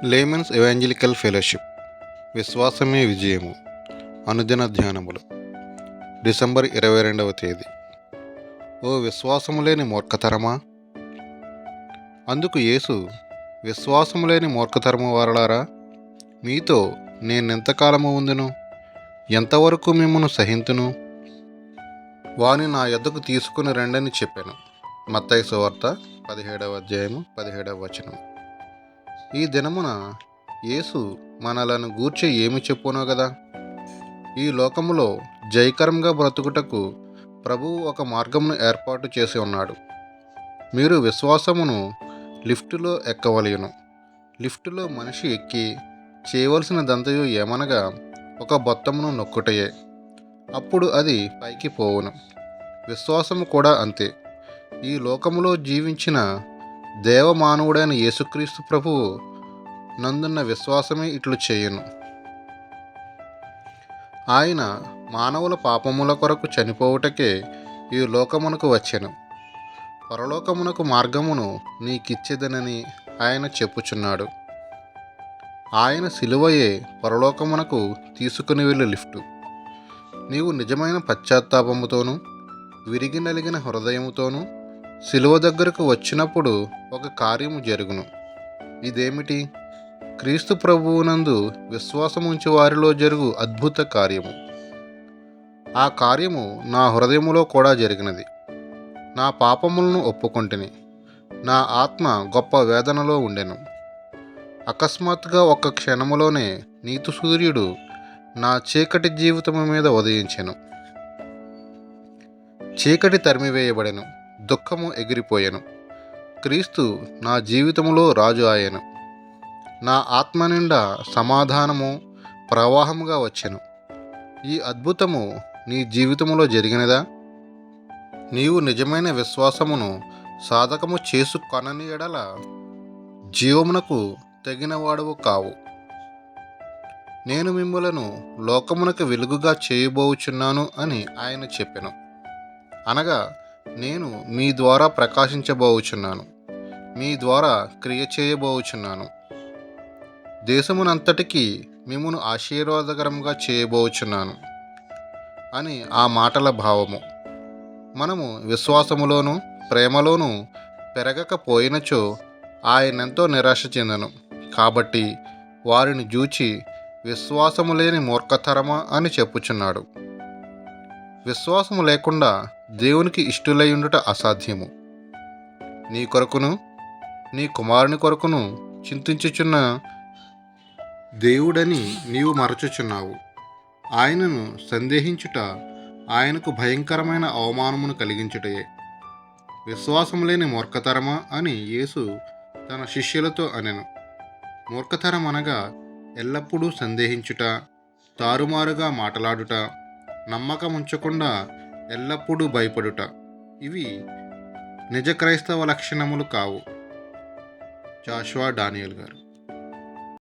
Layman's evangelical fellowship విశ్వాసమే విజయము అనుదిన ధ్యానములు December 22వ తేదీ. ఓ విశ్వాసము లేని మూర్ఖతరమా! అందుకు యేసు, విశ్వాసము లేని మూర్ఖతరము వారలారా, మీతో నేనెంతకాలము ఉందును? ఎంతవరకు మిమ్మును సహింతును? వాని నా యొద్దకు తీసుకుని రండని చెప్పాను. మత్తయి సువార్త 17వ అధ్యాయము 17వ వచనం. ఈ దినమున యేసు మనలను గూర్చి ఏమి చెప్పునో గదా. ఈ లోకములో జయకరంగా బ్రతుకుటకు ప్రభువు ఒక మార్గమును ఏర్పాటు చేసి ఉన్నాడు. మీరు విశ్వాసమును లిఫ్టులో ఎక్కవలయును. లిఫ్టులో మనిషి ఎక్కి చేయవలసినదంతయు ఏమనగా ఒక బొత్తమును నొక్కుటయే. అప్పుడు అది పైకి పోవును. విశ్వాసము కూడా అంతే. ఈ లోకములో జీవించిన దేవమానవుడైన యేసుక్రీస్తు ప్రభువు నందున్న విశ్వాసమే ఇట్లు చేయును. ఆయన మానవుల పాపముల కొరకు చనిపోవుటకే ఈ లోకమునకు వచ్చెను. పరలోకమునకు మార్గమును నీకిచ్చేదనని ఆయన చెప్పుచున్నాడు. ఆయన సిలువయే పరలోకమునకు తీసుకుని వెళ్ళే లిఫ్టు. నీవు నిజమైన పశ్చాత్తాపముతోనూ విరిగి నలిగిన హృదయముతోనూ సిలువ దగ్గరకు వచ్చినప్పుడు ఒక కార్యము జరుగును. ఇదేమిటి? క్రీస్తు ప్రభువునందు విశ్వాసముంచి వారిలో జరుగు అద్భుత కార్యము. ఆ కార్యము నా హృదయములో కూడా జరిగినది. నా పాపములను ఒప్పుకొంటిని. నా ఆత్మ గొప్ప వేదనలో ఉండెను. అకస్మాత్తుగా ఒక్క క్షణములోనే నీతి సూర్యుడు నా చీకటి జీవితము మీద ఉదయించెను. చీకటి తరిమివేయబడెను. దుఃఖము ఎగిరిపోయెను. క్రీస్తు నా జీవితములో రాజు ఆయెను. నా ఆత్మ నిండా సమాధానము ప్రవాహముగా వచ్చెను. ఈ అద్భుతము నీ జీవితములో జరిగినదా? నీవు నిజమైన విశ్వాసమును సాధకము చేసుకొనని ఎడల జీవమునకు తగిన వాడవు కావు. నేను మిమ్ములను లోకమునకు వెలుగుగా చేయబోచున్నాను అని ఆయన చెప్పెను. అనగా నేను మీ ద్వారా ప్రకాశించబోచున్నాను. మీ ద్వారా క్రియ చేయబోచున్నాను. దేశమునంతటికీ మిమ్మును ఆశీర్వాదకరంగా చేయబోచున్నాను అని ఆ మాటల భావము. మనము విశ్వాసములోను ప్రేమలోను పెరగకపోయినచో ఆయనెంతో నిరాశ చెందను. కాబట్టి వారిని జూచి విశ్వాసము లేని మూర్ఖతరమా అని చెప్పుచున్నాడు. విశ్వాసము లేకుండా దేవునికి ఇష్టులై ఉండుట అసాధ్యము. నీ కొరకును నీ కుమారుని కొరకును చింతించుచున్న దేవుడని నీవు మరచుచున్నావు. ఆయనను సందేహించుట ఆయనకు భయంకరమైన అవమానమును కలిగించుటయే. విశ్వాసము లేని మూర్ఖతరమా అని యేసు తన శిష్యులతో అనెను. మూర్ఖతరం అనగా ఎల్లప్పుడూ సందేహించుట, తారుమారుగా మాటలాడుట, నమ్మకముంచకుండా ఎల్లప్పుడూ భయపడుట. ఇవి నిజ క్రైస్తవ లక్షణములు కావు. జాషువా డానియల్ గారు.